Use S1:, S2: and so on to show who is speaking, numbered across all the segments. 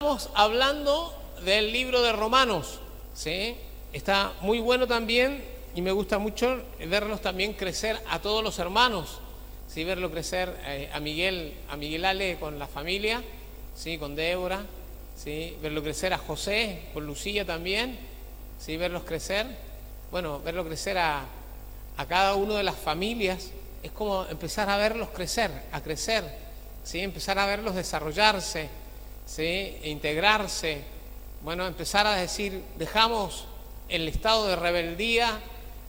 S1: Estamos hablando del libro de Romanos, ¿sí? Está muy bueno también y me gusta mucho verlos también crecer a todos los hermanos, ¿sí? Verlo crecer a Miguel Ale con la familia, ¿sí? Con Débora, ¿sí? Verlo crecer a José, con Lucía también, ¿sí? Verlos crecer, bueno, verlo crecer a cada uno de las familias, es como empezar a verlos crecer, ¿sí? Empezar a verlos desarrollarse, ¿sí? E integrarse, bueno, empezar a decir, dejamos el estado de rebeldía,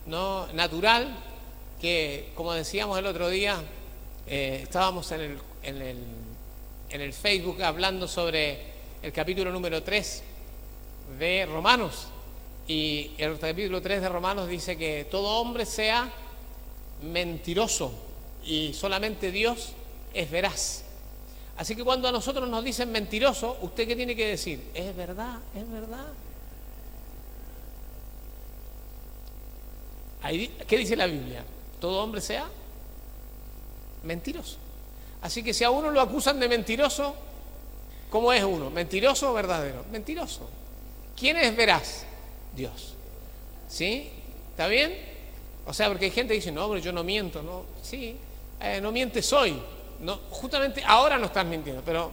S1: ¿no? Natural, que como decíamos el otro día, estábamos en el Facebook hablando sobre el capítulo número 3 de Romanos, y el capítulo 3 de Romanos dice que todo hombre sea mentiroso y solamente Dios es veraz. Así que cuando a nosotros nos dicen mentiroso, ¿usted qué tiene que decir? Es verdad, es verdad. ¿Qué dice la Biblia? Todo hombre sea mentiroso. Así que si a uno lo acusan de mentiroso, ¿cómo es uno? ¿Mentiroso o verdadero? Mentiroso. ¿Quién es veraz? Dios. ¿Sí? ¿Está bien? O sea, porque hay gente que dice, no, pero yo no miento, ¿no? Sí, no mientes hoy. No, justamente ahora no estás mintiendo, pero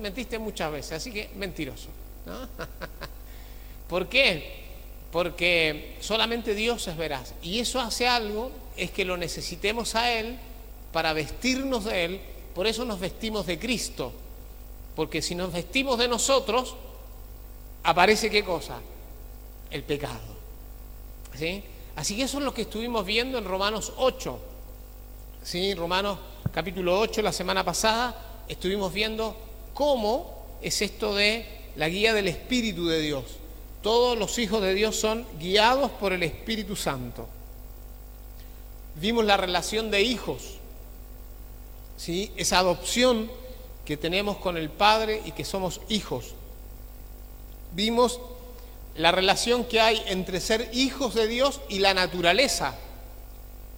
S1: mentiste muchas veces, así que mentiroso, ¿no? ¿Por qué? Porque solamente Dios es veraz, y eso hace algo, es que lo necesitemos a Él para vestirnos de Él. Por eso nos vestimos de Cristo, porque si nos vestimos de nosotros, aparece ¿qué cosa? El pecado, ¿sí? Así que eso es lo que estuvimos viendo en Romanos 8, ¿sí? Romanos capítulo 8, la semana pasada, estuvimos viendo cómo es esto de la guía del Espíritu de Dios. Todos los hijos de Dios son guiados por el Espíritu Santo. Vimos la relación de hijos, ¿sí? Esa adopción que tenemos con el Padre y que somos hijos. Vimos la relación que hay entre ser hijos de Dios y la naturaleza,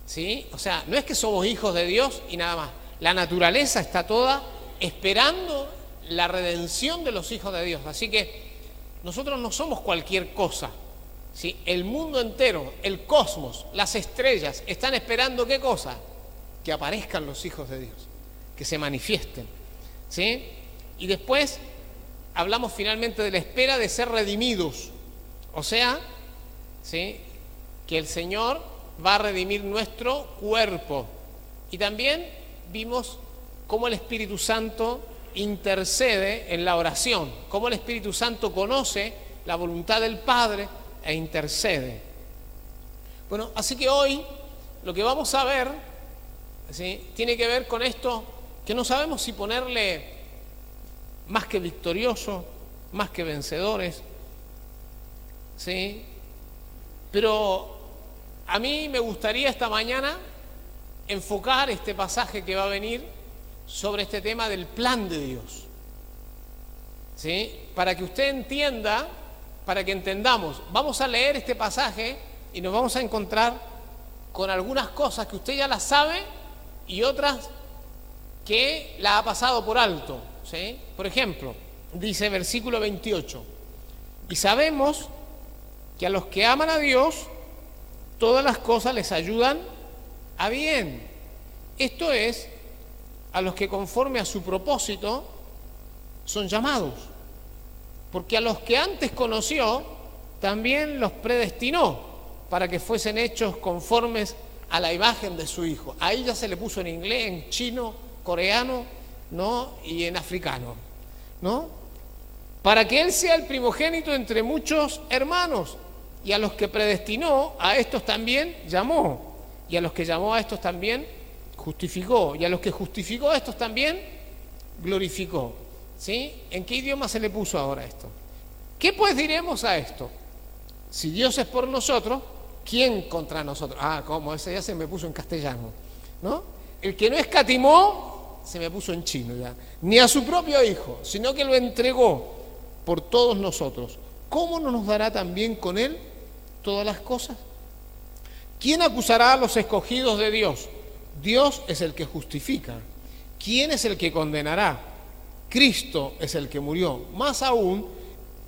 S1: ¿sí? O sea, no es que somos hijos de Dios y nada más. La naturaleza está toda esperando la redención de los hijos de Dios. Así que nosotros no somos cualquier cosa, ¿sí? El mundo entero, el cosmos, las estrellas, están esperando ¿qué cosa? Que aparezcan los hijos de Dios, que se manifiesten, ¿sí? Y después hablamos finalmente de la espera de ser redimidos. O sea, ¿sí? Que el Señor va a redimir nuestro cuerpo. Y también vimos cómo el Espíritu Santo intercede en la oración, cómo el Espíritu Santo conoce la voluntad del Padre e intercede. Bueno, así que hoy lo que vamos a ver, ¿sí? Tiene que ver con esto que no sabemos si ponerle más que victorioso, más que vencedores, ¿sí? Pero a mí me gustaría esta mañana enfocar este pasaje que va a venir sobre este tema del plan de Dios, ¿sí? Para que usted entienda, para que entendamos. Vamos a leer este pasaje y nos vamos a encontrar con algunas cosas que usted ya las sabe y otras que la ha pasado por alto, ¿sí? Por ejemplo, dice versículo 28, y sabemos que a los que aman a Dios, todas las cosas les ayudan a bien. Esto es, a los que conforme a su propósito son llamados. Porque a los que antes conoció, también los predestinó para que fuesen hechos conformes a la imagen de su Hijo. Ahí ya se le puso en inglés, en chino, coreano, ¿no? Y en africano, ¿no? Para que Él sea el primogénito entre muchos hermanos. Y a los que predestinó, a estos también llamó. Y a los que llamó, a estos también justificó. Y a los que justificó, a estos también glorificó. ¿Sí? ¿En qué idioma se le puso ahora esto? ¿Qué pues diremos a esto? Si Dios es por nosotros, ¿quién contra nosotros? Ah, ¿cómo? Ese ya se me puso en castellano, ¿no? El que no escatimó, se me puso en chino ya. Ni a su propio Hijo, sino que lo entregó por todos nosotros. ¿Cómo no nos dará también con Él todas las cosas? ¿Quién acusará a los escogidos de Dios? Dios es el que justifica. ¿Quién es el que condenará? Cristo es el que murió, más aún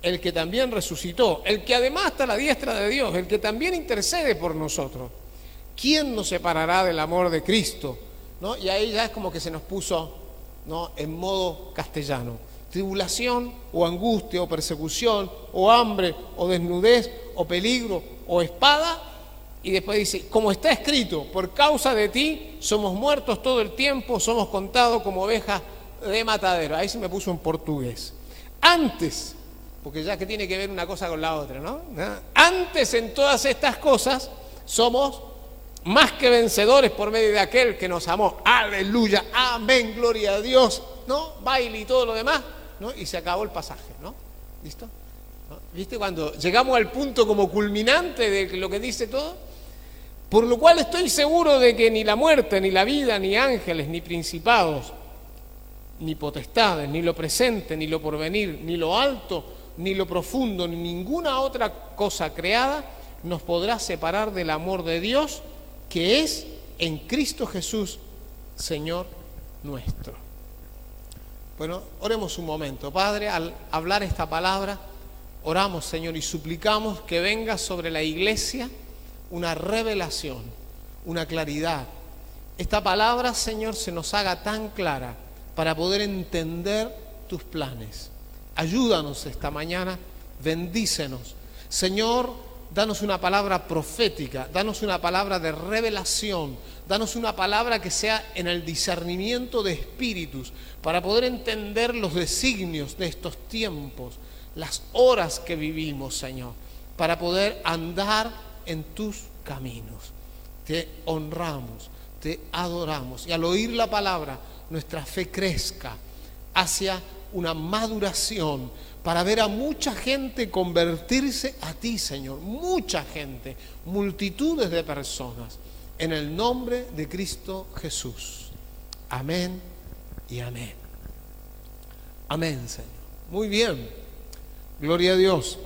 S1: el que también resucitó, el que además está a la diestra de Dios, el que también intercede por nosotros. ¿Quién nos separará del amor de Cristo? ¿No? Y ahí ya es como que se nos puso, ¿no?, en modo castellano. Tribulación o angustia o persecución o hambre o desnudez o peligro o espada. Y después dice, como está escrito, por causa de ti somos muertos todo el tiempo, somos contados como ovejas de matadero. Ahí se me puso en portugués. Antes, porque ya que tiene que ver una cosa con la otra, ¿no? Antes en todas estas cosas somos más que vencedores por medio de aquel que nos amó. Aleluya, amén, gloria a Dios, ¿no? Baile y todo lo demás, ¿no? Y se acabó el pasaje, ¿no? ¿Listo? ¿No? ¿Viste? Cuando llegamos al punto como culminante de lo que dice todo, por lo cual estoy seguro de que ni la muerte, ni la vida, ni ángeles, ni principados, ni potestades, ni lo presente, ni lo porvenir, ni lo alto, ni lo profundo, ni ninguna otra cosa creada nos podrá separar del amor de Dios que es en Cristo Jesús, Señor nuestro. Bueno, oremos un momento. Padre, al hablar esta palabra, oramos, Señor, y suplicamos que venga sobre la iglesia una revelación, una claridad. Esta palabra, Señor, se nos haga tan clara para poder entender tus planes. Ayúdanos esta mañana, bendícenos. Señor, danos una palabra profética, danos una palabra de revelación, danos una palabra que sea en el discernimiento de espíritus, para poder entender los designios de estos tiempos, las horas que vivimos, Señor, para poder andar en tus caminos. Te honramos, te adoramos, y al oír la palabra, nuestra fe crezca hacia una maduración, para ver a mucha gente convertirse a ti, Señor, mucha gente, multitudes de personas, en el nombre de Cristo Jesús. Amén y amén. Amén, Señor. Muy bien, gloria a Dios.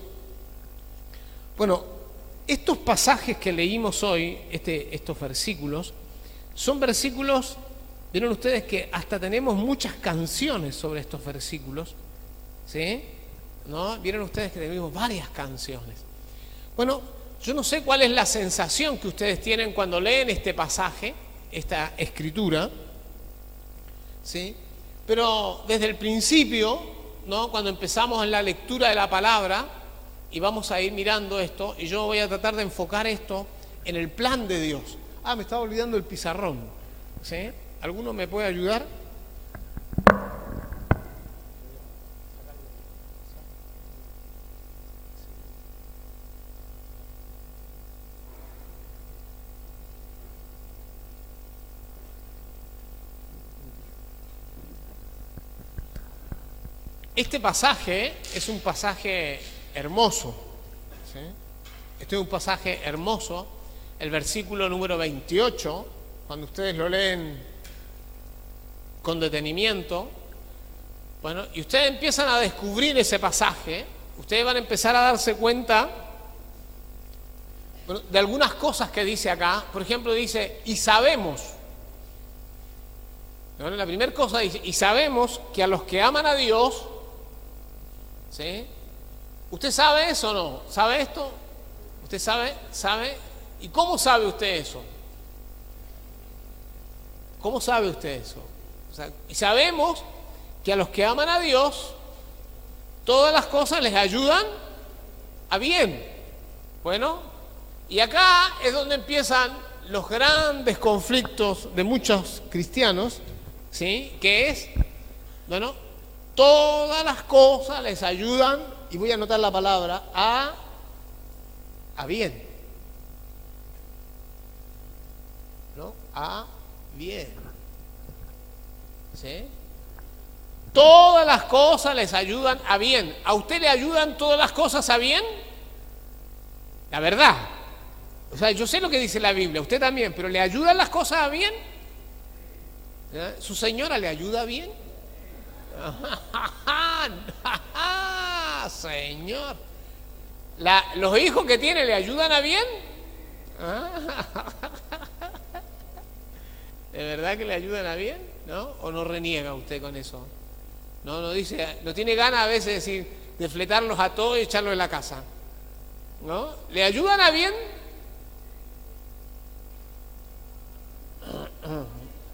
S1: Bueno, estos pasajes que leímos hoy, estos versículos, son versículos, vieron ustedes que hasta tenemos muchas canciones sobre estos versículos, ¿sí? ¿No? Vieron ustedes que tenemos varias canciones. Bueno, yo no sé cuál es la sensación que ustedes tienen cuando leen este pasaje, esta escritura, ¿sí? Pero desde el principio, ¿no?, cuando empezamos en la lectura de la palabra, y vamos a ir mirando esto, y yo voy a tratar de enfocar esto en el plan de Dios. Me estaba olvidando el pizarrón, ¿sí? ¿Alguno me puede ayudar? Este pasaje es un pasaje hermoso, ¿sí? Este es un pasaje hermoso, el versículo número 28, cuando ustedes lo leen con detenimiento, bueno, y ustedes empiezan a descubrir ese pasaje, ustedes van a empezar a darse cuenta, bueno, de algunas cosas que dice acá. Por ejemplo, dice, y sabemos, ¿no? La primera cosa dice, y sabemos que a los que aman a Dios, ¿sí? ¿Usted sabe eso o no? ¿Sabe esto? ¿Usted sabe? ¿Sabe? ¿Y cómo sabe usted eso? ¿Cómo sabe usted eso? O sea, y sabemos que a los que aman a Dios, todas las cosas les ayudan a bien. Bueno, y acá es donde empiezan los grandes conflictos de muchos cristianos, ¿sí? Que es, bueno, todas las cosas les ayudan, y voy a anotar la palabra, a bien. ¿No? A bien. ¿Sí? Todas las cosas les ayudan a bien. ¿A usted le ayudan todas las cosas a bien? La verdad. O sea, yo sé lo que dice la Biblia, usted también, pero ¿le ayudan las cosas a bien? ¿Su señora le ayuda bien? Señor, ¿los hijos que tiene le ayudan a bien? ¿De verdad que le ayudan a bien? ¿No? ¿O no reniega usted con eso? No dice, no tiene ganas a veces de decir, de fletarlos a todos y echarlos en la casa. ¿No? ¿Le ayudan a bien?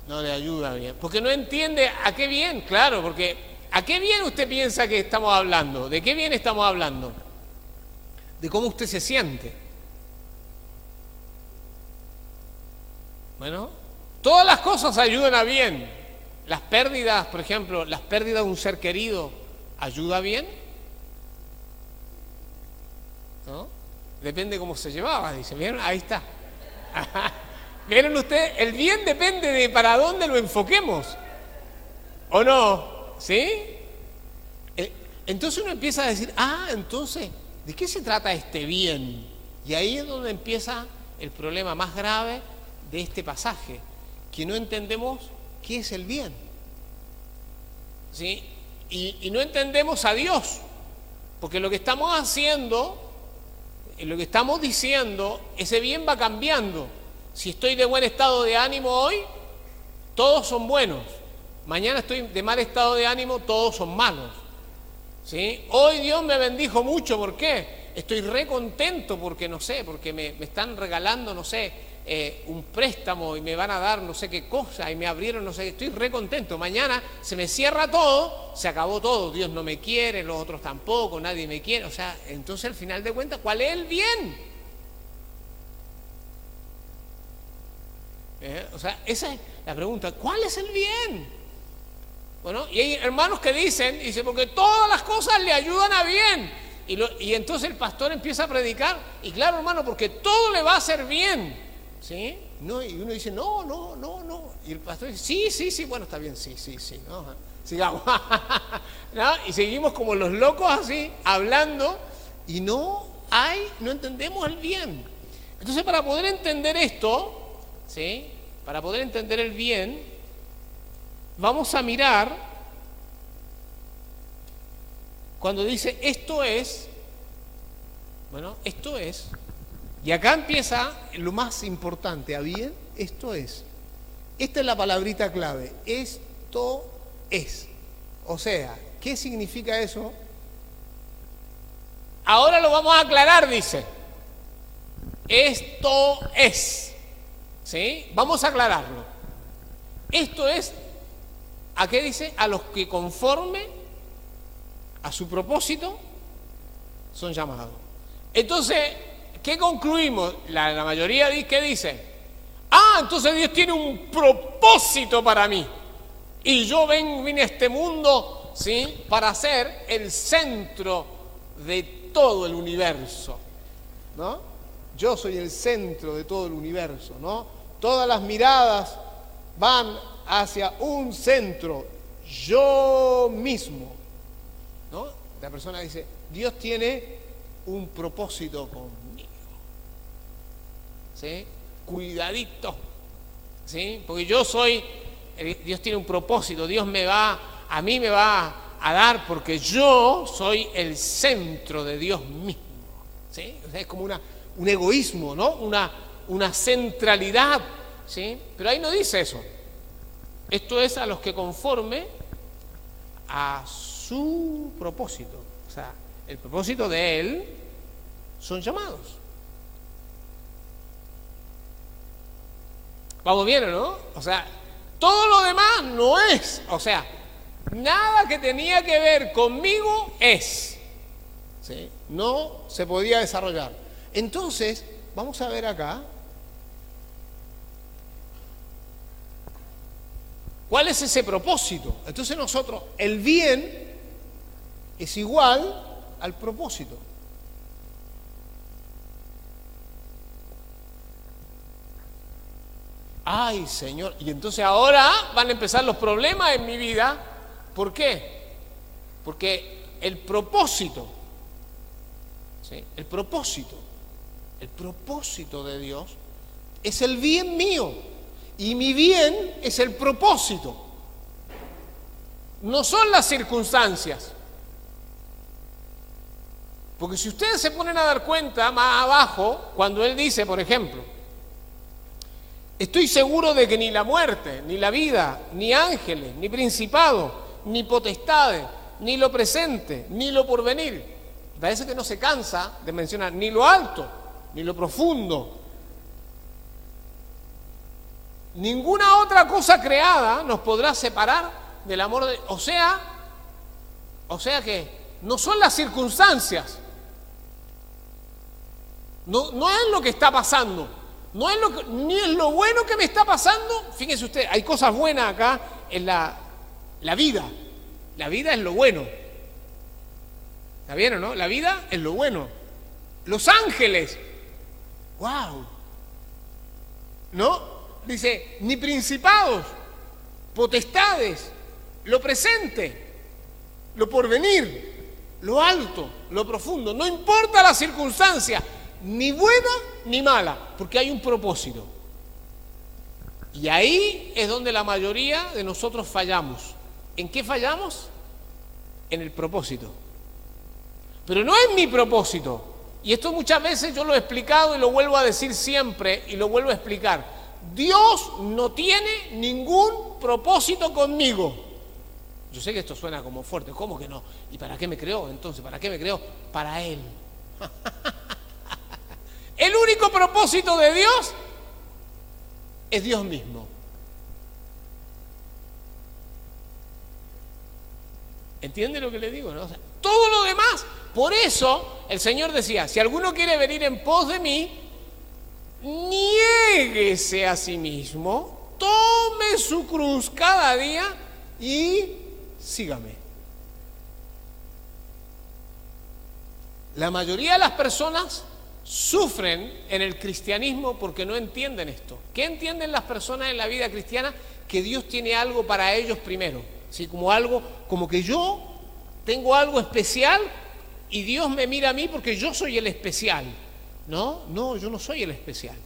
S1: No le ayuda bien. Porque no entiende a qué bien, claro, porque ¿a qué bien usted piensa que estamos hablando? ¿De qué bien estamos hablando? De cómo usted se siente. Bueno, todas las cosas ayudan a bien. Las pérdidas, por ejemplo, las pérdidas de un ser querido, ¿ayuda bien? ¿No? Depende cómo se llevaba, dice. ¿Vieron? Ahí está. ¿Vieron ustedes? El bien depende de para dónde lo enfoquemos. ¿O no? ¿Sí? Entonces uno empieza a decir, entonces, ¿de qué se trata este bien? Y ahí es donde empieza el problema más grave de este pasaje, que no entendemos qué es el bien. ¿Sí? Y no entendemos a Dios, porque lo que estamos haciendo, lo que estamos diciendo, ese bien va cambiando. Si estoy de buen estado de ánimo hoy, todos son buenos. Mañana estoy de mal estado de ánimo, todos son malos. ¿Sí? Hoy Dios me bendijo mucho, ¿por qué? Estoy re contento porque, no sé, porque me están regalando, no sé, un préstamo y me van a dar no sé qué cosa y me abrieron no sé qué, estoy re contento. Mañana se me cierra todo, se acabó todo, Dios no me quiere, los otros tampoco, nadie me quiere. O sea, entonces al final de cuentas, ¿cuál es el bien? O sea, esa es la pregunta, ¿cuál es el bien? Bueno, y hay hermanos que dicen, porque todas las cosas le ayudan a bien. Y entonces el pastor empieza a predicar, y claro, hermano, porque todo le va a hacer bien. ¿Sí? No, y uno dice, no. Y el pastor dice, sí, bueno, está bien, sí. ¿No? Sigamos. ¿No? Y seguimos como los locos así, hablando, y no entendemos el bien. Entonces, para poder entender esto, ¿sí? Para poder entender el bien, vamos a mirar cuando dice esto es, y acá empieza lo más importante, ¿a bien? Esto es. Esta es la palabrita clave, esto es. O sea, ¿qué significa eso? Ahora lo vamos a aclarar, dice. Esto es. ¿Sí? Vamos a aclararlo. Esto es, ¿a qué dice? A los que conforme a su propósito son llamados. Entonces, ¿qué concluimos? La mayoría dice, ¿qué dice? Entonces Dios tiene un propósito para mí. Y yo vine a este mundo, ¿sí? Para ser el centro de todo el universo, ¿no? Yo soy el centro de todo el universo, ¿no? Todas las miradas van hacia un centro, yo mismo, ¿no? La persona dice, Dios tiene un propósito conmigo, ¿sí? Cuidadito, ¿sí? Porque yo soy, Dios tiene un propósito, Dios a mí me va a dar porque yo soy el centro de Dios mismo, ¿sí? O sea, es como un egoísmo, ¿no? Una centralidad, ¿sí? Pero ahí no dice eso. Esto es a los que conforme a su propósito, o sea, el propósito de Él son llamados. ¿Vamos bien o no? O sea, todo lo demás no es, o sea, nada que tenía que ver conmigo es, ¿sí? No se podía desarrollar. Entonces, vamos a ver acá, ¿cuál es ese propósito? Entonces nosotros, el bien es igual al propósito. Ay, Señor, y entonces ahora van a empezar los problemas en mi vida. ¿Por qué? Porque el propósito, ¿sí? El propósito de Dios es el bien mío, y mi bien es el propósito. No son las circunstancias. Porque si ustedes se ponen a dar cuenta más abajo, cuando él dice, por ejemplo, estoy seguro de que ni la muerte, ni la vida, ni ángeles, ni principado, ni potestades, ni lo presente, ni lo porvenir. Parece que no se cansa de mencionar ni lo alto, ni lo profundo. Ninguna otra cosa creada nos podrá separar del amor de Dios. O sea que no son las circunstancias, no es lo que está pasando, ni es lo bueno que me está pasando. Fíjense usted, hay cosas buenas acá en la vida. La vida es lo bueno. ¿Está bien o no? La vida es lo bueno. Los ángeles, wow, ¿no? Dice, ni principados, potestades, lo presente, lo porvenir, lo alto, lo profundo. No importa la circunstancia, ni buena ni mala, porque hay un propósito. Y ahí es donde la mayoría de nosotros fallamos. ¿En qué fallamos? En el propósito. Pero no es mi propósito. Y esto muchas veces yo lo he explicado y lo vuelvo a decir siempre y lo vuelvo a explicar. Dios no tiene ningún propósito conmigo. Yo sé que esto suena como fuerte. ¿Cómo que no? ¿Y para qué me creó? Entonces, ¿para qué me creó? Para Él. El único propósito de Dios es Dios mismo. ¿Entiende lo que le digo, no? O sea, todo lo demás, por eso el Señor decía, si alguno quiere venir en pos de mí, niéguese a sí mismo, tome su cruz cada día y sígame. La mayoría de las personas sufren en el cristianismo porque no entienden esto. ¿Qué entienden las personas en la vida cristiana? Que Dios tiene algo para ellos primero, ¿sí? Como que yo tengo algo especial y Dios me mira a mí porque yo soy el especial. No, yo no soy el especial.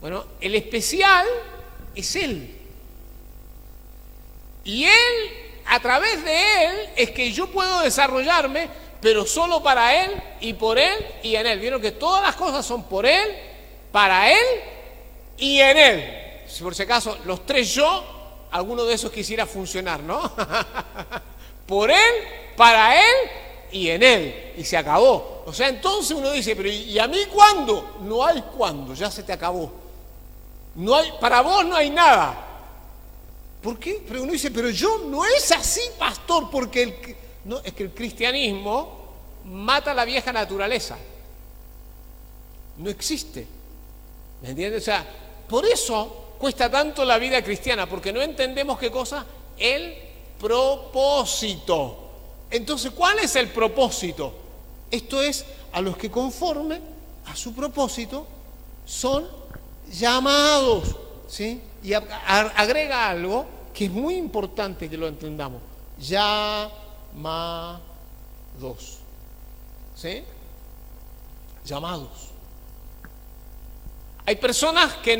S1: Bueno, el especial es Él. Y Él, a través de Él, es que yo puedo desarrollarme, pero solo para Él y por Él y en Él. Vieron que todas las cosas son por Él, para Él y en Él. Si por si acaso los tres yo, alguno de esos quisiera funcionar, ¿no? Por Él, para Él y en Él. Y se acabó. O sea, entonces uno dice, pero ¿y a mí cuándo? No hay cuándo, ya se te acabó. No hay, para vos no hay nada. ¿Por qué? Pero uno dice, pero yo no es así, pastor, porque no, es que el cristianismo mata la vieja naturaleza. No existe. ¿Me entiendes? O sea, por eso cuesta tanto la vida cristiana, porque no entendemos qué cosa, el propósito. Entonces, ¿cuál es el propósito? Esto es a los que conforme a su propósito son llamados, ¿sí? Y agrega algo que es muy importante que lo entendamos. Llamados, ¿sí? Llamados. Hay personas que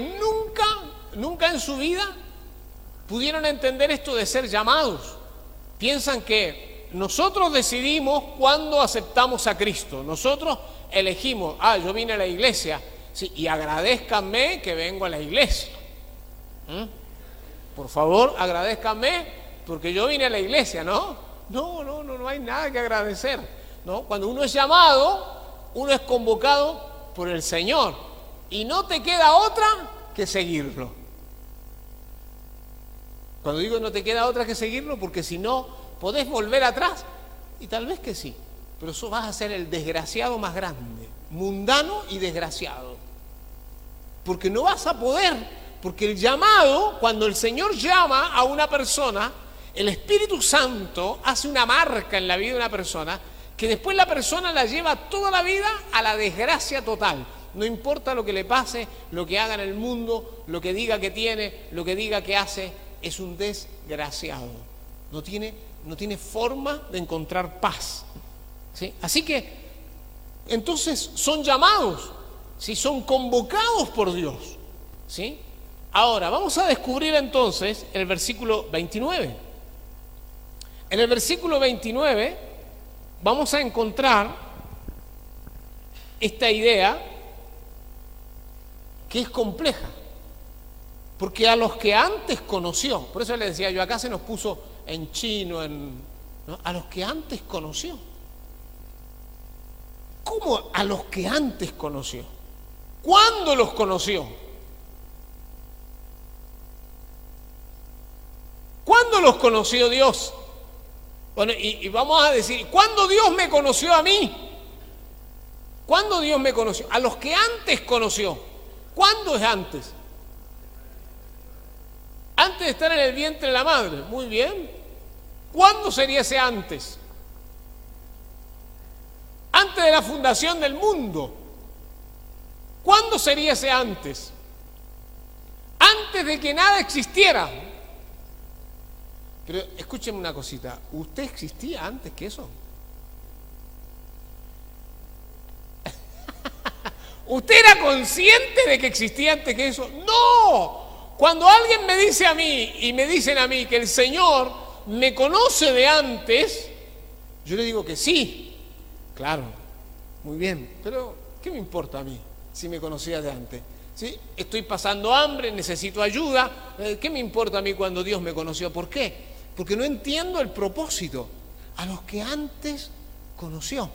S1: nunca en su vida pudieron entender esto de ser llamados. Piensan que nosotros decidimos cuándo aceptamos a Cristo. Nosotros elegimos, yo vine a la iglesia, sí, y agradézcanme que vengo a la iglesia. Por favor, agradézcanme porque yo vine a la iglesia, ¿no? No hay nada que agradecer, ¿no? Cuando uno es llamado, uno es convocado por el Señor y no te queda otra que seguirlo. Cuando digo no te queda otra que seguirlo, porque si no, podés volver atrás, y tal vez que sí, pero eso vas a ser el desgraciado más grande, mundano y desgraciado, porque no vas a poder, porque el llamado, cuando el Señor llama a una persona, el Espíritu Santo hace una marca en la vida de una persona, que después la persona la lleva toda la vida a la desgracia total. No importa lo que le pase, lo que haga en el mundo, lo que diga que tiene, lo que diga que hace, es un desgraciado. No tiene forma de encontrar paz, ¿sí? Así que, entonces, son llamados, ¿sí? Son convocados por Dios, ¿sí? Ahora, vamos a descubrir entonces el versículo 29. En el versículo 29 vamos a encontrar esta idea que es compleja. Porque a los que antes conoció, por eso le decía yo, acá se nos puso en chino, ¿no? A los que antes conoció. ¿Cómo a los que antes conoció? ¿Cuándo los conoció? ¿Cuándo los conoció Dios? Bueno, y vamos a decir, ¿cuándo Dios me conoció a mí? ¿Cuándo Dios me conoció? A los que antes conoció. ¿Cuándo es antes? Antes de estar en el vientre de la madre. Muy bien. ¿Cuándo sería ese antes? Antes de la fundación del mundo. ¿Cuándo sería ese antes? Antes de que nada existiera. Pero escúcheme una cosita, ¿usted existía antes que eso? ¿Usted era consciente de que existía antes que eso? ¡No! Cuando alguien me dice a mí, y me dicen a mí que el Señor me conoce de antes, yo le digo que sí, claro, muy bien, pero ¿qué me importa a mí si me conocía de antes? ¿Sí? Estoy pasando hambre, necesito ayuda, ¿qué me importa a mí cuando Dios me conoció? ¿Por qué? Porque no entiendo el propósito. A los que antes conoció.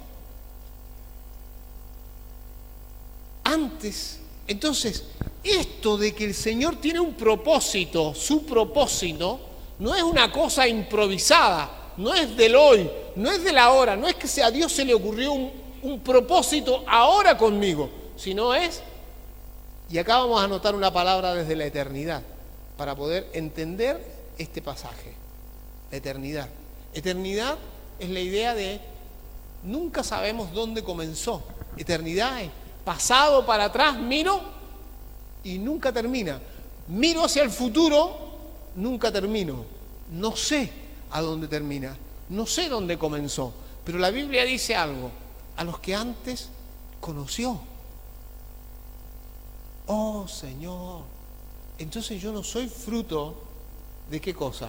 S1: Antes. Entonces, esto de que el Señor tiene un propósito, su propósito, no es una cosa improvisada, no es del hoy, no es de la hora, no es que a Dios se le ocurrió un propósito ahora conmigo, sino es, y acá vamos a anotar una palabra desde la eternidad, para poder entender este pasaje. Eternidad. Eternidad es la idea de nunca sabemos dónde comenzó. Eternidad es pasado para atrás, miro y nunca termina. Miro hacia el futuro, nunca termino. No sé a dónde termina, no sé dónde comenzó. Pero la Biblia dice algo, a los que antes conoció. Oh Señor, entonces yo no soy fruto de ¿qué cosa?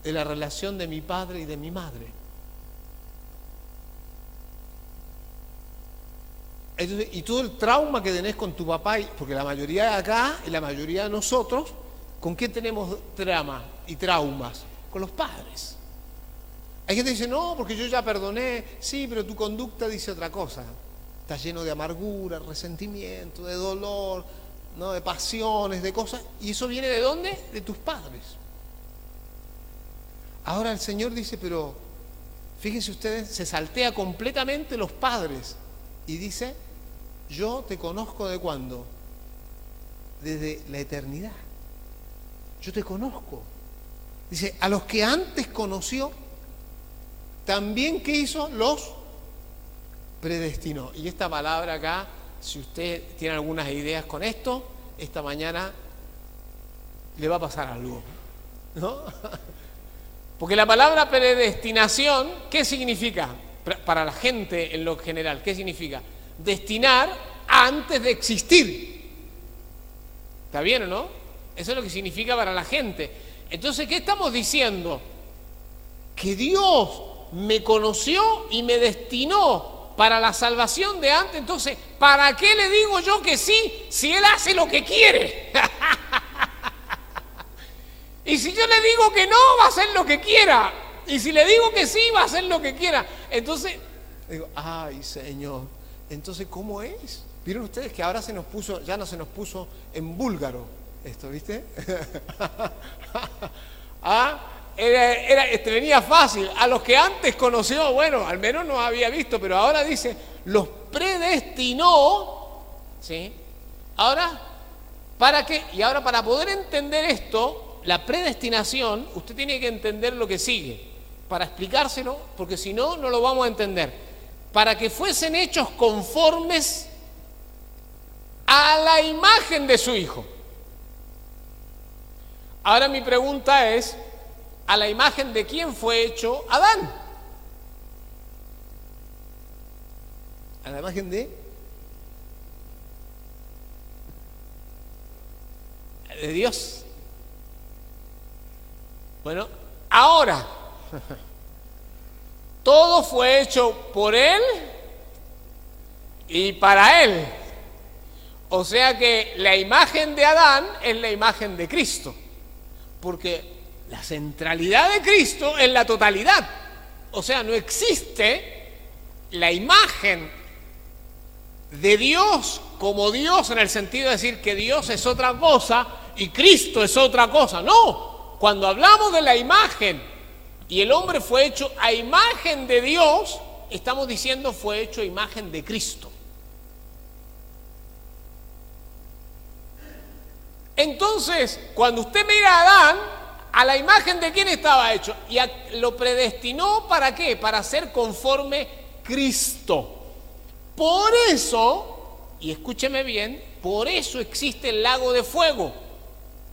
S1: De la relación de mi padre y de mi madre. Entonces, y todo el trauma que tenés con tu papá, porque la mayoría de acá y la mayoría de nosotros, ¿con qué tenemos drama y traumas? Con los padres. Hay gente que dice, no, porque yo ya perdoné. Sí, pero tu conducta dice otra cosa. Está lleno de amargura, resentimiento, de dolor, ¿no? De pasiones, de cosas. ¿Y eso viene de dónde? De tus padres. Ahora el Señor dice, pero fíjense ustedes, se saltea completamente los padres y dice, yo te conozco ¿de cuándo? Desde la eternidad. Yo te conozco. Dice, a los que antes conoció, también ¿qué hizo? Los predestinó. Y esta palabra acá, si usted tiene algunas ideas con esto, esta mañana le va a pasar algo, ¿no? Porque la palabra predestinación, ¿qué significa? Para la gente en lo general, ¿qué significa? Destinar antes de existir. ¿Está bien o no? Eso es lo que significa para la gente. Entonces, ¿qué estamos diciendo? Que Dios me conoció y me destinó para la salvación de antes. Entonces, ¿para qué le digo yo que sí si Él hace lo que quiere? Y si yo le digo que no, va a hacer lo que quiera. Y si le digo que sí, va a hacer lo que quiera. Entonces, digo, ay Señor, entonces ¿cómo es? ¿Vieron ustedes que ahora ya no se nos puso en búlgaro esto, ¿viste? Venía fácil. A los que antes conoció, bueno, al menos no había visto, pero ahora dice, los predestinó, ¿sí? Ahora, ¿para qué? Y ahora para poder entender esto, la predestinación, usted tiene que entender lo que sigue, para explicárselo, porque si no, no lo vamos a entender. Para que fuesen hechos conformes a la imagen de su Hijo. Ahora mi pregunta es, ¿a la imagen de quién fue hecho Adán? ¿A la imagen de Dios? Bueno, ahora, todo fue hecho por Él y para Él. O sea que la imagen de Adán es la imagen de Cristo. Porque La centralidad de Cristo es la totalidad. O sea, no existe la imagen de Dios como Dios en el sentido de decir que Dios es otra cosa y Cristo es otra cosa. No, cuando hablamos de la imagen y el hombre fue hecho a imagen de Dios, estamos diciendo fue hecho a imagen de Cristo. Entonces, cuando usted mira a Adán, ¿a la imagen de quién estaba hecho? Y lo predestinó ¿para qué? Para ser conforme Cristo. Por eso, y escúcheme bien, por eso existe el lago de fuego.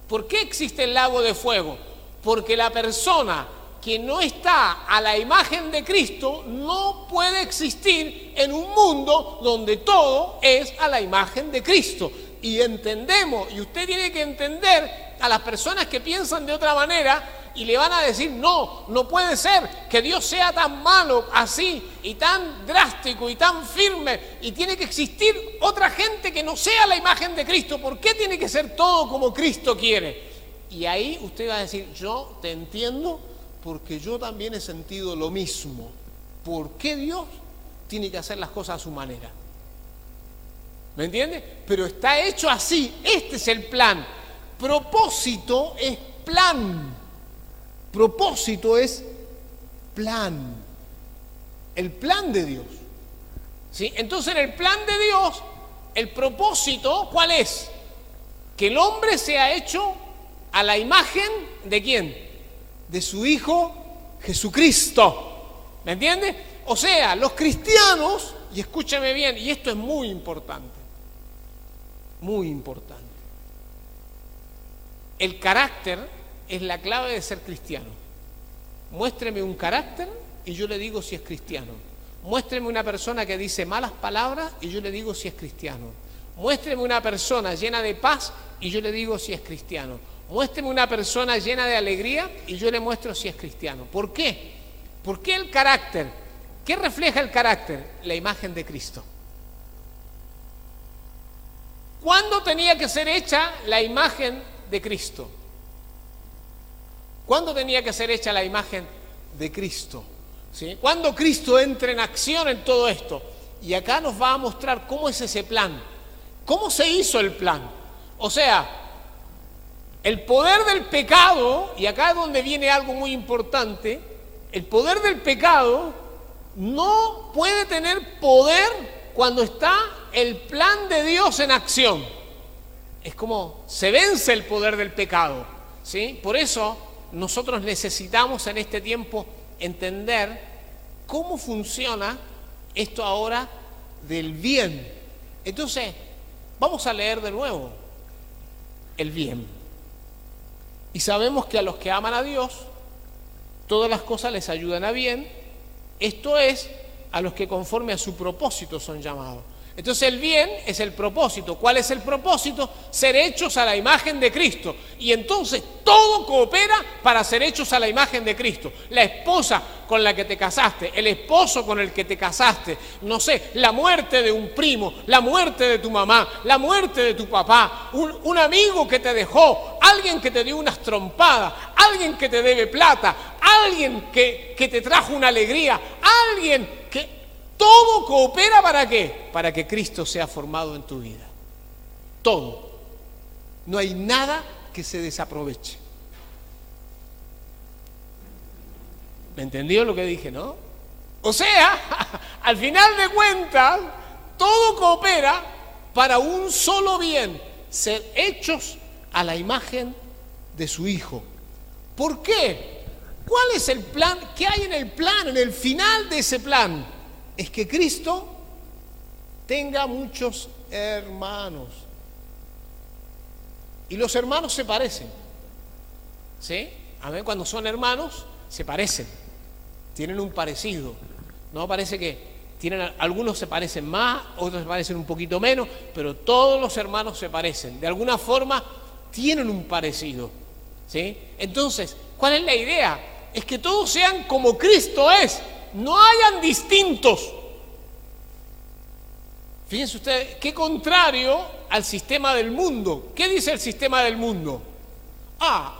S1: ¿Por qué existe el lago de fuego? Porque la persona que no está a la imagen de Cristo no puede existir en un mundo donde todo es a la imagen de Cristo. Y entendemos, y usted tiene que entender a las personas que piensan de otra manera y le van a decir, no, no puede ser que Dios sea tan malo así y tan drástico y tan firme y tiene que existir otra gente que no sea la imagen de Cristo. ¿Por qué tiene que ser todo como Cristo quiere? Y ahí usted va a decir, yo te entiendo porque yo también he sentido lo mismo. ¿Por qué Dios tiene que hacer las cosas a su manera? ¿Me entiende? Pero está hecho así, este es el plan. Propósito es plan. Propósito es plan. El plan de Dios. ¿Sí? Entonces en el plan de Dios, el propósito, ¿cuál es? Que el hombre sea hecho a la imagen ¿de quién? De su Hijo Jesucristo. ¿Me entiende? O sea, los cristianos, y escúchame bien, y esto es muy importante. Muy importante. El carácter es la clave de ser cristiano. Muéstreme un carácter y yo le digo si es cristiano. Muéstreme una persona que dice malas palabras y yo le digo si es cristiano. Muéstreme una persona llena de paz y yo le digo si es cristiano. Muéstreme una persona llena de alegría y yo le muestro si es cristiano. ¿Por qué? ¿Por qué el carácter? ¿Qué refleja el carácter? La imagen de Cristo. ¿Cuándo tenía que ser hecha la imagen de Cristo? ¿Cuándo tenía que ser hecha la imagen de Cristo? ¿Sí? ¿Cuándo Cristo entra en acción en todo esto? Y acá nos va a mostrar cómo es ese plan. ¿Cómo se hizo el plan? O sea, el poder del pecado, y acá es donde viene algo muy importante, el poder del pecado no puede tener poder cuando está el plan de Dios en acción. Es como se vence el poder del pecado, ¿sí? Por eso nosotros necesitamos en este tiempo entender cómo funciona esto ahora del bien. Entonces, vamos a leer de nuevo el bien. Y sabemos que a los que aman a Dios, todas las cosas les ayudan a bien. Esto es, a los que conforme a su propósito son llamados. Entonces el bien es el propósito. ¿Cuál es el propósito? Ser hechos a la imagen de Cristo. Y entonces todo coopera para ser hechos a la imagen de Cristo. La esposa con la que te casaste, el esposo con el que te casaste, no sé, la muerte de un primo, la muerte de tu mamá, la muerte de tu papá, un amigo que te dejó, alguien que te dio unas trompadas, alguien que te debe plata, alguien que te trajo una alegría, alguien que... Todo coopera ¿para qué? Para que Cristo sea formado en tu vida. Todo. No hay nada que se desaproveche. ¿Me entendió lo que dije, no? O sea, al final de cuentas, todo coopera para un solo bien, ser hechos a la imagen de su Hijo. ¿Por qué? ¿Cuál es el plan? ¿Qué hay en el plan, en el final de ese plan? Es que Cristo tenga muchos hermanos. Y los hermanos se parecen. ¿Sí? A ver, cuando son hermanos, se parecen. Tienen un parecido. No parece que tienen, algunos se parecen más, otros se parecen un poquito menos, pero todos los hermanos se parecen. De alguna forma tienen un parecido. ¿Sí? Entonces, ¿cuál es la idea? Es que todos sean como Cristo es. No hayan distintos. Fíjense ustedes, qué contrario al sistema del mundo. ¿Qué dice el sistema del mundo?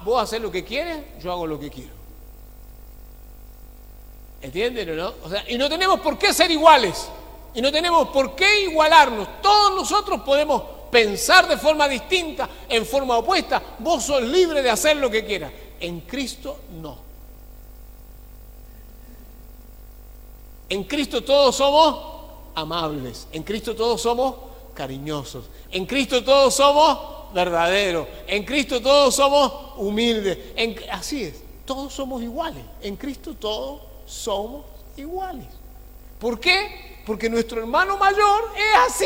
S1: vos haces lo que quieres, yo hago lo que quiero. ¿Entienden o no? O sea, y no tenemos por qué ser iguales. Y no tenemos por qué igualarnos. Todos nosotros podemos pensar de forma distinta, en forma opuesta. Vos sos libre de hacer lo que quieras. En Cristo no. En Cristo todos somos amables. En Cristo todos somos cariñosos. En Cristo todos somos verdaderos. En Cristo todos somos humildes. Así es, todos somos iguales. En Cristo todos somos iguales. ¿Por qué? Porque nuestro hermano mayor es así.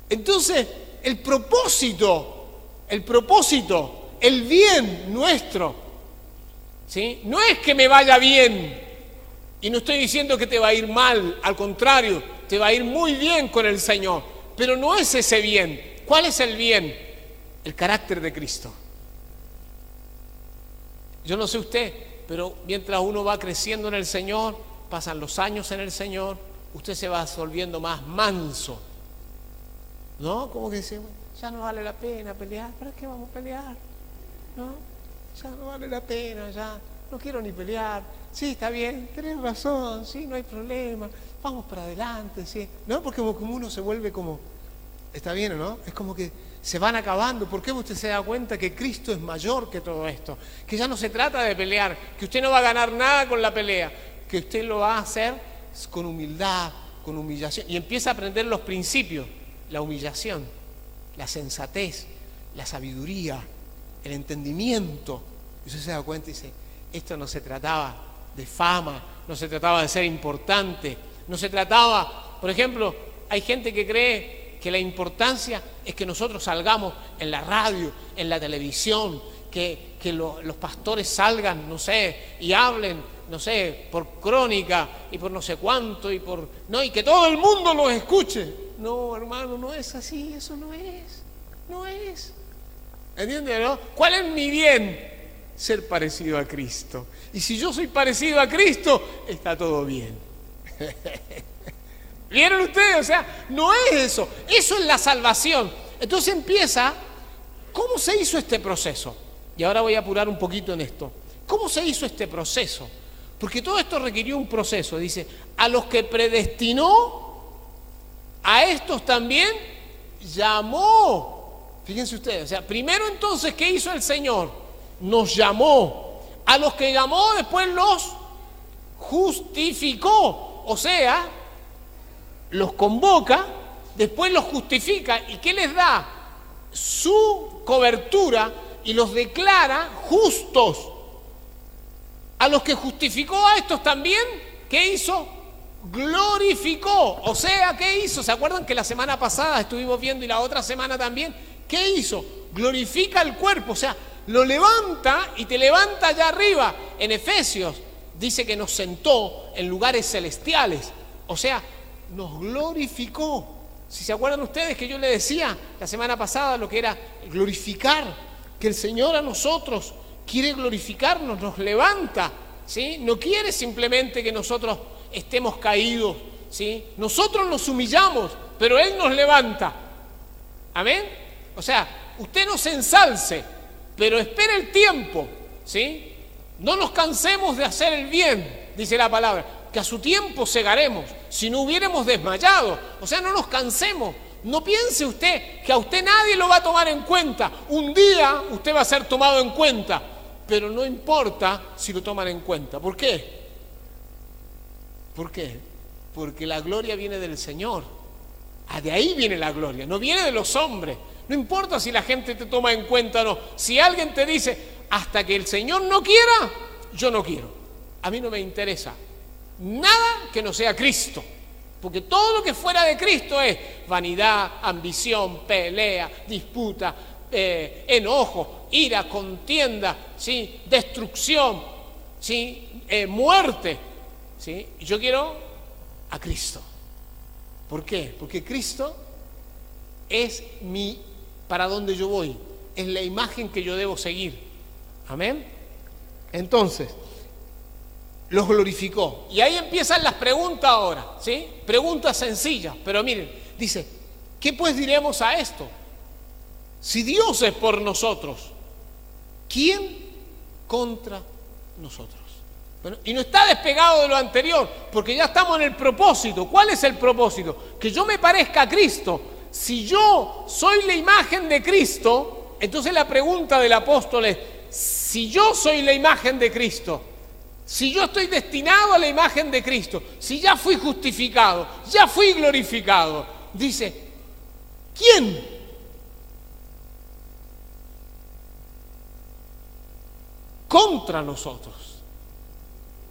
S1: Entonces, el propósito, el bien nuestro, ¿sí? No es que me vaya bien, y no estoy diciendo que te va a ir mal, al contrario, te va a ir muy bien con el Señor, pero no es ese bien. ¿Cuál es el bien? El carácter de Cristo. Yo no sé usted, pero mientras uno va creciendo en el Señor, pasan los años en el Señor, usted se va volviendo más manso, ¿no? Como que dice, ya no vale la pena pelear, ¿para qué vamos a pelear? ¿No? Ya no vale la pena, ya no quiero ni pelear. Sí, está bien, tenés razón, sí, no hay problema, vamos para adelante, sí. ¿No? Porque como uno se vuelve como, ¿está bien o no? Es como que se van acabando. ¿Por qué usted se da cuenta que Cristo es mayor que todo esto? Que ya no se trata de pelear, que usted no va a ganar nada con la pelea, que usted lo va a hacer con humildad, con humillación. Y empieza a aprender los principios, la humillación, la sensatez, la sabiduría, el entendimiento. Y usted se da cuenta y dice, esto no se trataba de fama, no se trataba de ser importante, no se trataba, por ejemplo, hay gente que cree que la importancia es que nosotros salgamos en la radio, en la televisión, que los pastores salgan, no sé, y hablen, no sé, por crónica y por no sé cuánto y que todo el mundo los escuche. No, hermano, no es así, eso no es. ¿Entiendes, no? ¿Cuál es mi bien? Ser parecido a Cristo. Y si yo soy parecido a Cristo, está todo bien. ¿Vieron ustedes? O sea, no es eso. Eso es la salvación. Entonces empieza, ¿cómo se hizo este proceso? Y ahora voy a apurar un poquito en esto. ¿Cómo se hizo este proceso? Porque todo esto requirió un proceso. Dice, a los que predestinó, a estos también llamó. Fíjense ustedes, o sea, primero entonces, ¿qué hizo el Señor? Nos llamó. A los que llamó, después los justificó. O sea, los convoca, después los justifica. ¿Y qué les da? Su cobertura y los declara justos. A los que justificó, a estos también, ¿qué hizo? Glorificó. O sea, ¿qué hizo? ¿Se acuerdan que la semana pasada estuvimos viendo y la otra semana también? ¿Qué hizo? Glorifica el cuerpo, o sea, lo levanta y te levanta allá arriba. En Efesios dice que nos sentó en lugares celestiales, o sea, nos glorificó. Si se acuerdan ustedes que yo le decía la semana pasada lo que era glorificar, que el Señor a nosotros quiere glorificarnos, nos levanta, ¿sí? No quiere simplemente que nosotros estemos caídos, ¿sí? Nosotros nos humillamos, pero Él nos levanta. ¿Amén? O sea, usted no se ensalce, pero espere el tiempo, ¿sí? No nos cansemos de hacer el bien, dice la palabra, que a su tiempo segaremos, si no hubiéramos desmayado. O sea, no nos cansemos. No piense usted que a usted nadie lo va a tomar en cuenta. Un día usted va a ser tomado en cuenta, pero no importa si lo toman en cuenta. ¿Por qué? ¿Por qué? Porque la gloria viene del Señor. De ahí viene la gloria, no viene de los hombres. No importa si la gente te toma en cuenta o no. Si alguien te dice, hasta que el Señor no quiera, yo no quiero. A mí no me interesa nada que no sea Cristo. Porque todo lo que fuera de Cristo es vanidad, ambición, pelea, disputa, enojo, ira, contienda, ¿sí? Destrucción, ¿sí? Muerte, ¿sí? Y yo quiero a Cristo. ¿Por qué? Porque Cristo es para donde yo voy, es la imagen que yo debo seguir. Amén. Entonces, los glorificó. Y ahí empiezan las preguntas ahora, ¿sí? Preguntas sencillas, pero miren, dice, ¿Qué pues diremos a esto? Si Dios es por nosotros, ¿quién contra nosotros? Bueno, y no está despegado de lo anterior, porque ya estamos en el propósito. ¿Cuál es el propósito? Que yo me parezca a Cristo. Si yo soy la imagen de Cristo, entonces la pregunta del apóstol es, si yo soy la imagen de Cristo, si yo estoy destinado a la imagen de Cristo, si ya fui justificado, ya fui glorificado, dice, ¿quién? Contra nosotros.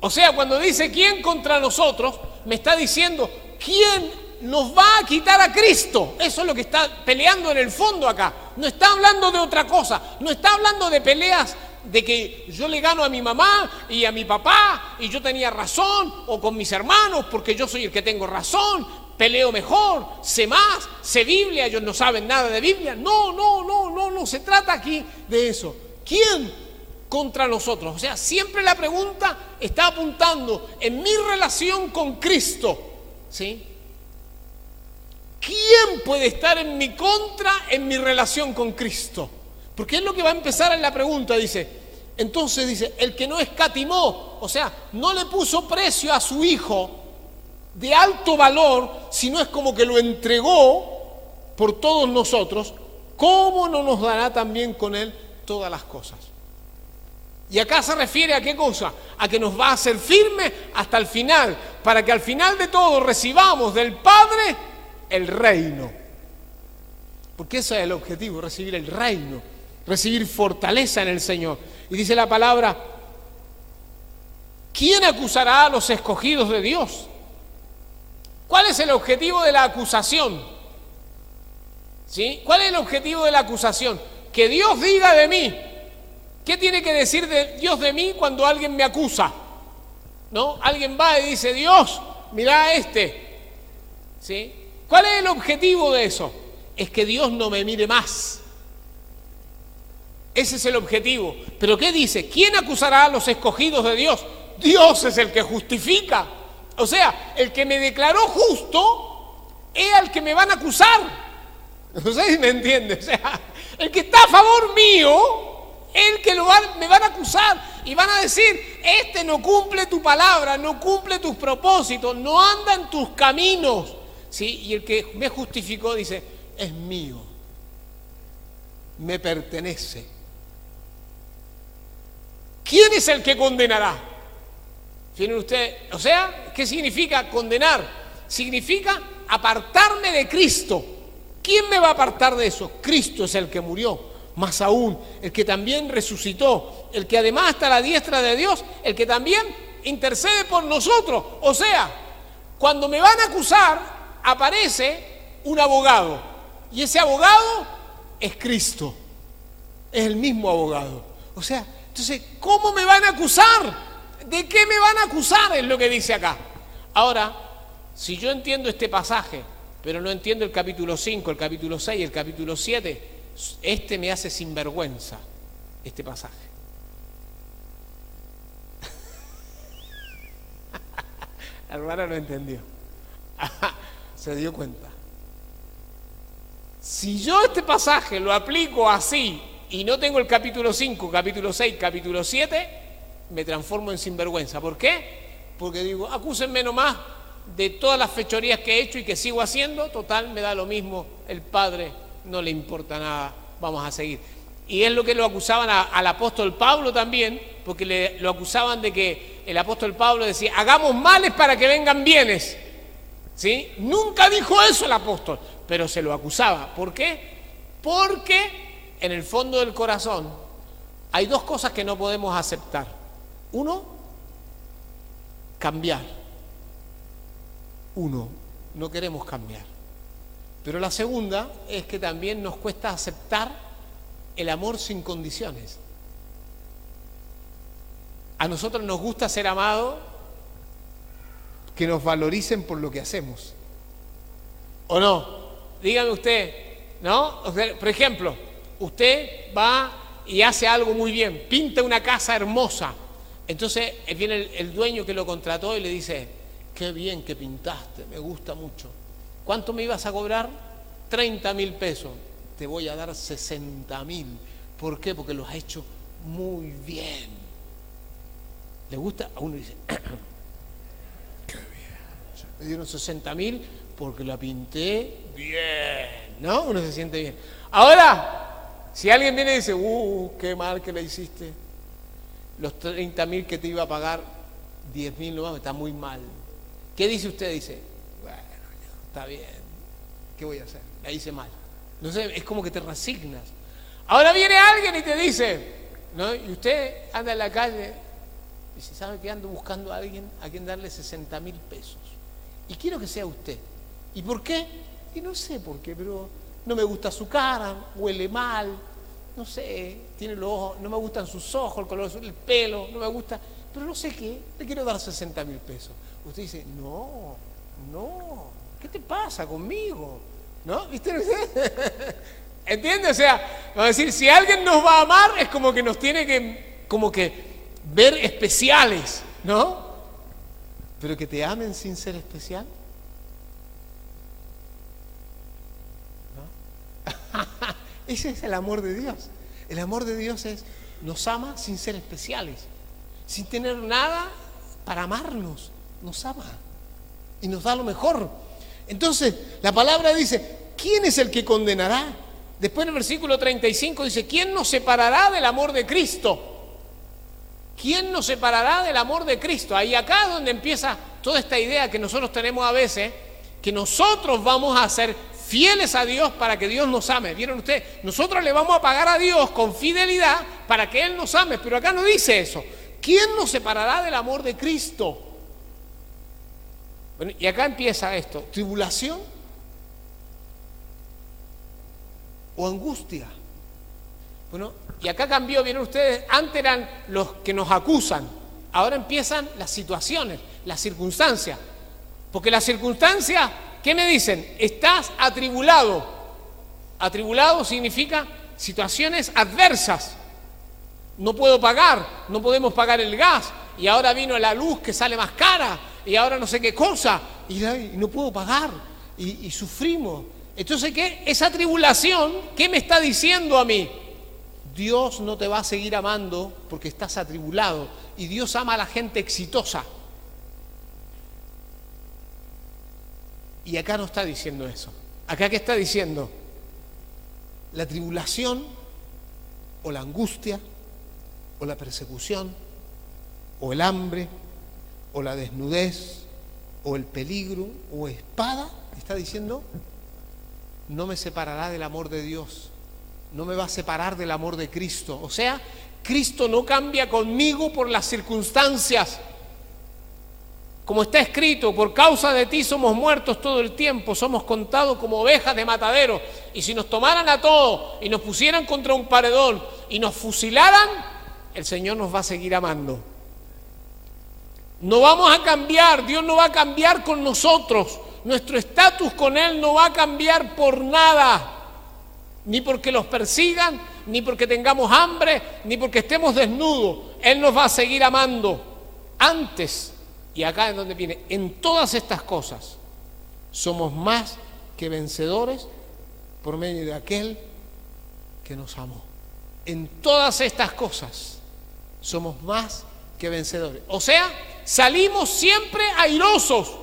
S1: O sea, cuando dice ¿quién contra nosotros? Me está diciendo ¿quién nos va a quitar a Cristo? Eso es lo que está peleando en el fondo acá. No está hablando de otra cosa. No está hablando de peleas de que yo le gano a mi mamá y a mi papá y yo tenía razón, o con mis hermanos porque yo soy el que tengo razón, peleo mejor, sé más, sé Biblia, ellos no saben nada de Biblia. No se trata aquí de eso. ¿Quién contra nosotros? O sea, siempre la pregunta está apuntando en mi relación con Cristo, ¿sí? ¿Quién puede estar en mi contra en mi relación con Cristo? Porque es lo que va a empezar en la pregunta, dice. Entonces dice, el que no escatimó, o sea, no le puso precio a su hijo de alto valor, sino es como que lo entregó por todos nosotros, ¿cómo no nos dará también con él todas las cosas? Y acá se refiere a qué cosa, a que nos va a hacer firmes hasta el final, para que al final de todo recibamos del Padre el reino. Porque ese es el objetivo, recibir el reino, recibir fortaleza en el Señor. Y dice la palabra, ¿quién acusará a los escogidos de Dios? ¿Cuál es el objetivo de la acusación? ¿Sí? ¿Cuál es el objetivo de la acusación? Que Dios diga de mí. ¿Qué tiene que decir Dios de mí cuando alguien me acusa? ¿No? Alguien va y dice, Dios, mira a este. ¿Sí? ¿Cuál es el objetivo de eso? Es que Dios no me mire más. Ese es el objetivo. ¿Pero qué dice? ¿Quién acusará a los escogidos de Dios? Dios es el que justifica. O sea, el que me declaró justo es al que me van a acusar. No sé si me entiende. O sea, el que está a favor mío, el que me van a acusar y van a decir, este no cumple tu palabra, no cumple tus propósitos, no anda en tus caminos. ¿Sí? Y el que me justificó dice, es mío, me pertenece. ¿Quién es el que condenará? ¿Tiene usted? O sea, ¿qué significa condenar? Significa apartarme de Cristo. ¿Quién me va a apartar de eso? Cristo es el que murió. Más aún, el que también resucitó, el que además está a la diestra de Dios, el que también intercede por nosotros. O sea, cuando me van a acusar, aparece un abogado. Y ese abogado es Cristo. Es el mismo abogado. O sea, entonces, ¿cómo me van a acusar? ¿De qué me van a acusar? Es lo que dice acá. Ahora, si yo entiendo este pasaje, pero no entiendo el capítulo 5, el capítulo 6, el capítulo 7, este me hace sinvergüenza, este pasaje. La hermana no entendió. Se dio cuenta. Si yo este pasaje lo aplico así y no tengo el capítulo 5, capítulo 6, capítulo 7, me transformo en sinvergüenza. ¿Por qué? Porque digo, acúsenme nomás de todas las fechorías que he hecho y que sigo haciendo, total, me da lo mismo, el Padre no le importa nada, vamos a seguir. Y es lo que lo acusaban al apóstol Pablo también, porque lo acusaban de que el apóstol Pablo decía, hagamos males para que vengan bienes. ¿Sí? Nunca dijo eso el apóstol, pero se lo acusaba. ¿Por qué? Porque en el fondo del corazón hay dos cosas que no podemos aceptar. Uno, cambiar. Uno, no queremos cambiar. Pero la segunda es que también nos cuesta aceptar el amor sin condiciones. A nosotros nos gusta ser amados, que nos valoricen por lo que hacemos. ¿O no? Dígame usted, ¿no? O sea, por ejemplo, usted va y hace algo muy bien, pinta una casa hermosa. Entonces viene el dueño que lo contrató y le dice, qué bien que pintaste, me gusta mucho. ¿Cuánto me ibas a cobrar? 30.000 pesos. Te voy a dar 60.000. ¿Por qué? Porque lo has hecho muy bien. ¿Le gusta? A uno dice, qué bien. Me dieron 60.000 porque la pinté bien, ¿no? Uno se siente bien. Ahora, si alguien viene y dice, qué mal que la hiciste, los 30.000 que te iba a pagar, 10.000 no, está muy mal. ¿Qué dice usted? Dice, bueno, está bien, ¿qué voy a hacer? La hice mal. No sé, es como que te resignas. Ahora viene alguien y te dice, ¿no? Y usted anda en la calle y dice, ¿sabe qué? Ando buscando a alguien a quien darle 60.000 pesos. Y quiero que sea usted. ¿Y por qué? Y no sé por qué, pero no me gusta su cara, huele mal, no sé, tiene los ojos, no me gustan sus ojos, el color del pelo, no me gusta, pero no sé qué, le quiero dar 60.000 pesos. Usted dice, no, ¿qué te pasa conmigo? ¿No? ¿Viste? ¿Entiende? O sea, vamos a decir, si alguien nos va a amar es como que nos tiene que, como que ver especiales, ¿no? Pero que te amen sin ser especial, ¿no? Ese es el amor de Dios. El amor de Dios nos ama sin ser especiales, sin tener nada para amarnos, nos ama y nos da lo mejor. Entonces, la palabra dice, ¿quién es el que condenará? Después en el versículo 35 dice, ¿quién nos separará del amor de Cristo? ¿Quién nos separará del amor de Cristo? Ahí acá es donde empieza toda esta idea que nosotros tenemos a veces, que nosotros vamos a ser fieles a Dios para que Dios nos ame. ¿Vieron ustedes? Nosotros le vamos a pagar a Dios con fidelidad para que Él nos ame, pero acá no dice eso. ¿Quién nos separará del amor de Cristo? Bueno, y acá empieza esto, tribulación o angustia. Bueno, y acá cambió, ¿vieron ustedes? Antes eran los que nos acusan, ahora empiezan las situaciones, las circunstancias. Porque las circunstancias, ¿qué me dicen? Estás atribulado. Atribulado significa situaciones adversas. No puedo pagar, no podemos pagar el gas, y ahora vino la luz que sale más cara, y ahora no sé qué cosa, y no puedo pagar, y sufrimos. Entonces, ¿qué? Esa tribulación, ¿qué me está diciendo a mí? Dios no te va a seguir amando porque estás atribulado, y Dios ama a la gente exitosa. Y acá no está diciendo eso. Acá, ¿qué está diciendo? La tribulación o la angustia o la persecución o el hambre o la desnudez o el peligro o espada, está diciendo, no me separará del amor de Dios, no me va a separar del amor de Cristo. O sea, Cristo no cambia conmigo por las circunstancias. Como está escrito, por causa de ti somos muertos todo el tiempo, somos contados como ovejas de matadero. Y si nos tomaran a todos y nos pusieran contra un paredón y nos fusilaran, el Señor nos va a seguir amando. No vamos a cambiar, Dios no va a cambiar con nosotros. Nuestro estatus con Él no va a cambiar por nada. Ni porque los persigan, ni porque tengamos hambre, ni porque estemos desnudos. Él nos va a seguir amando. Antes, y acá es donde viene, en todas estas cosas somos más que vencedores por medio de aquel que nos amó. En todas estas cosas somos más que vencedores. O sea, salimos siempre airosos.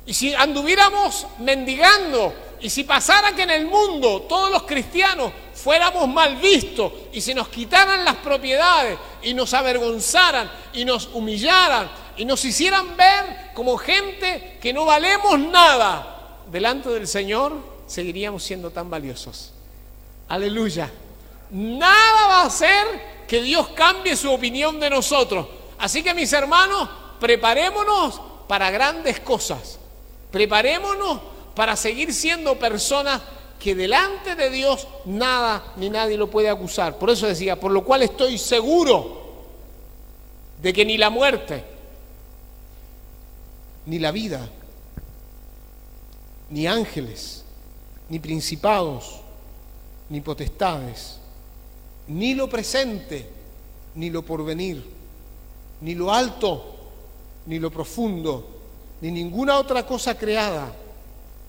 S1: Y si anduviéramos mendigando, y si pasara que en el mundo todos los cristianos fuéramos mal vistos, y se nos quitaran las propiedades, y nos avergonzaran, y nos humillaran, y nos hicieran ver como gente que no valemos nada, delante del Señor seguiríamos siendo tan valiosos. Aleluya. Nada va a hacer que Dios cambie su opinión de nosotros. Así que, mis hermanos, preparémonos para grandes cosas. Preparémonos para seguir siendo personas que delante de Dios nada ni nadie lo puede acusar. Por eso decía, por lo cual estoy seguro de que ni la muerte, ni la vida, ni ángeles, ni principados, ni potestades, ni lo presente, ni lo porvenir, ni lo alto, ni lo profundo, ni ninguna otra cosa creada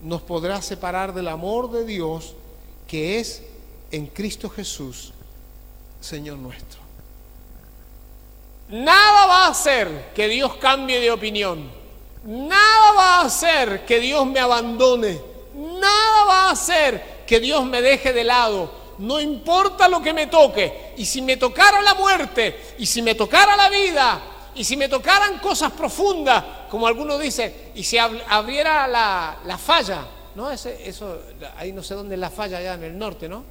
S1: nos podrá separar del amor de Dios que es en Cristo Jesús, Señor nuestro? Nada va a hacer que Dios cambie de opinión. Nada va a hacer que Dios me abandone. Nada va a hacer que Dios me deje de lado. No importa lo que me toque. Y si me tocara la muerte, y si me tocara la vida, y si me tocaran cosas profundas, como algunos dicen, y si abriera la falla, ¿no? Eso, ahí no sé dónde es la falla, allá en el norte, ¿no?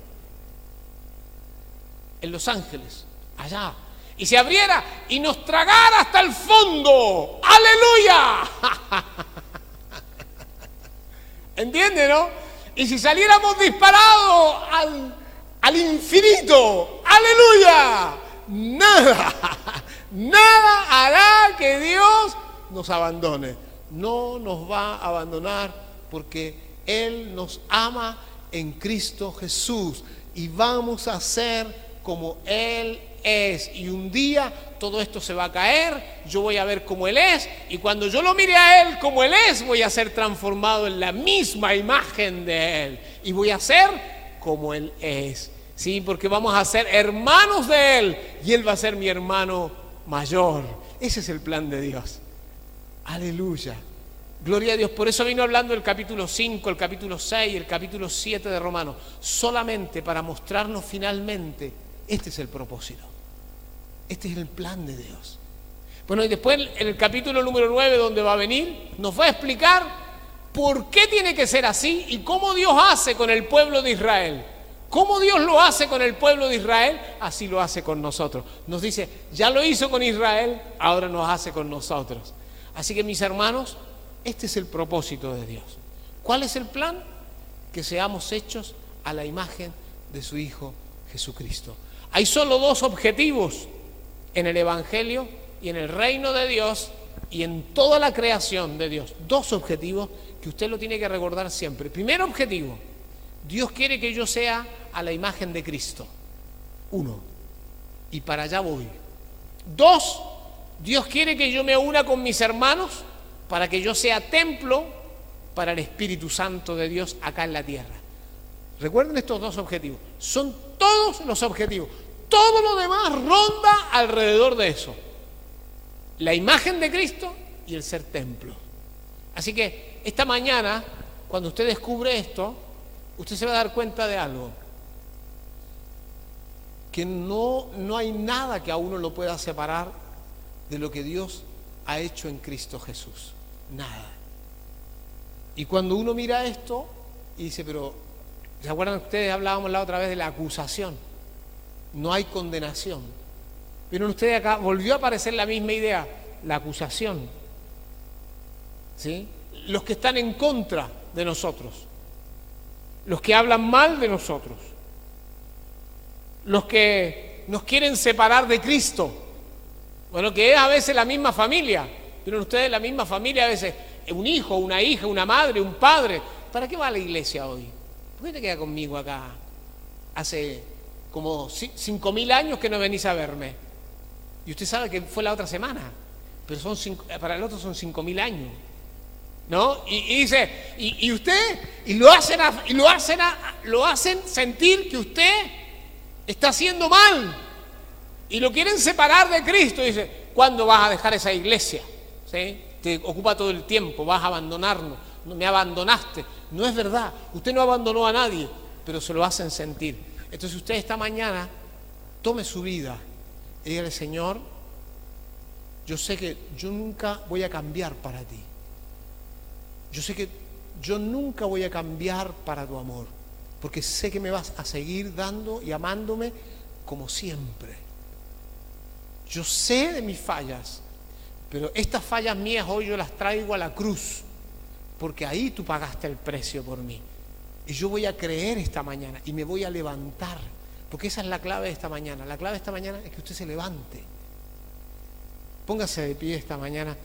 S1: En Los Ángeles, allá. Y se abriera y nos tragara hasta el fondo. ¡Aleluya! ¿Entiende, no? Y si saliéramos disparados al infinito, ¡aleluya! Nada hará que Dios nos abandone. No nos va a abandonar porque Él nos ama en Cristo Jesús. Y vamos a ser como Él es. Y un día todo esto se va a caer, yo voy a ver cómo Él es, y cuando yo lo mire a Él como Él es, voy a ser transformado en la misma imagen de Él, y voy a ser como Él es, ¿sí? Porque vamos a ser hermanos de Él, y Él va a ser mi hermano mayor. Ese es el plan de Dios. Aleluya. Gloria a Dios. Por eso vino hablando el capítulo 5, el capítulo 6, el capítulo 7 de Romanos, solamente para mostrarnos finalmente, este es el propósito. Este es el plan de Dios. Bueno, y después en el capítulo número 9, donde va a venir, nos va a explicar por qué tiene que ser así y cómo Dios hace con el pueblo de Israel. Cómo Dios lo hace con el pueblo de Israel, así lo hace con nosotros. Nos dice, ya lo hizo con Israel, ahora nos hace con nosotros. Así que, mis hermanos, este es el propósito de Dios. ¿Cuál es el plan? Que seamos hechos a la imagen de su Hijo Jesucristo. Hay solo dos objetivos en el Evangelio y en el reino de Dios y en toda la creación de Dios. Dos objetivos que usted lo tiene que recordar siempre. Primer objetivo, Dios quiere que yo sea a la imagen de Cristo. Uno, y para allá voy. Dos, Dios quiere que yo me una con mis hermanos para que yo sea templo para el Espíritu Santo de Dios acá en la tierra. Recuerden estos dos objetivos. Son todos los objetivos. Todo lo demás ronda alrededor de eso. La imagen de Cristo y el ser templo. Así que esta mañana, cuando usted descubre esto, usted se va a dar cuenta de algo. Que no hay nada que a uno lo pueda separar de lo que Dios ha hecho en Cristo Jesús. Nada. Y cuando uno mira esto y dice, pero ¿se acuerdan que ustedes hablábamos la otra vez de la acusación? No hay condenación. ¿Vieron ustedes acá? Volvió a aparecer la misma idea, la acusación. ¿Sí? Los que están en contra de nosotros, los que hablan mal de nosotros, los que nos quieren separar de Cristo. Bueno, que es a veces la misma familia. ¿Vieron ustedes? La misma familia a veces, un hijo, una hija, una madre, un padre. ¿Para qué va a la iglesia hoy? ¿Por qué te quedas conmigo acá? Hace como 5.000 años que no venís a verme. Y usted sabe que fue la otra semana, pero para el otro son 5.000 años, ¿no? Y dice, y usted, lo hacen sentir que usted está haciendo mal, y lo quieren separar de Cristo. Y dice, ¿cuándo vas a dejar esa iglesia? ¿Sí? Te ocupa todo el tiempo, vas a abandonarnos, me abandonaste. No es verdad, usted no abandonó a nadie, pero se lo hacen sentir. Entonces usted esta mañana tome su vida y dígale, Señor, yo sé que yo nunca voy a cambiar para ti. Yo sé que yo nunca voy a cambiar para tu amor, porque sé que me vas a seguir dando y amándome como siempre. Yo sé de mis fallas, pero estas fallas mías hoy yo las traigo a la cruz, porque ahí tú pagaste el precio por mí. Y yo voy a creer esta mañana y me voy a levantar, porque esa es la clave de esta mañana. La clave de esta mañana es que usted se levante. Póngase de pie esta mañana.